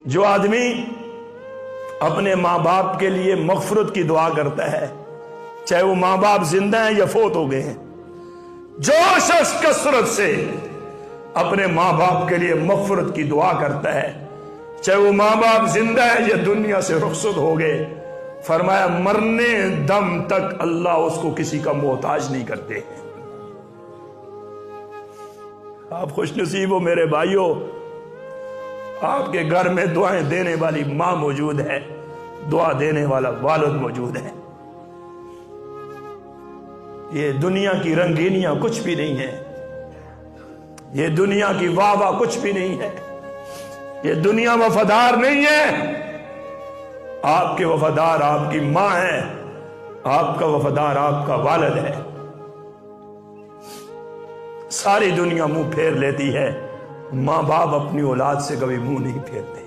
جو آدمی اپنے ماں باپ کے لیے مغفرت کی دعا کرتا ہے، چاہے وہ ماں باپ زندہ ہیں یا فوت ہو گئے ہیں، جو شخص کثرت سے اپنے ماں باپ کے لیے مغفرت کی دعا کرتا ہے، چاہے وہ ماں باپ زندہ ہے یا دنیا سے رخصت ہو گئے، فرمایا مرنے دم تک اللہ اس کو کسی کا محتاج نہیں کرتے۔ آپ خوش نصیب ہو میرے بھائیوں، آپ کے گھر میں دعائیں دینے والی ماں موجود ہے، دعا دینے والا والد موجود ہے۔ یہ دنیا کی رنگینیاں کچھ بھی نہیں ہے، یہ دنیا کی واہ واہ کچھ بھی نہیں ہے، یہ دنیا وفادار نہیں ہے۔ آپ کے وفادار آپ کی ماں ہے، آپ کا وفادار آپ کا والد ہے۔ ساری دنیا منہ پھیر لیتی ہے، ماں باپ اپنی اولاد سے کبھی منہ نہیں پھیرتے۔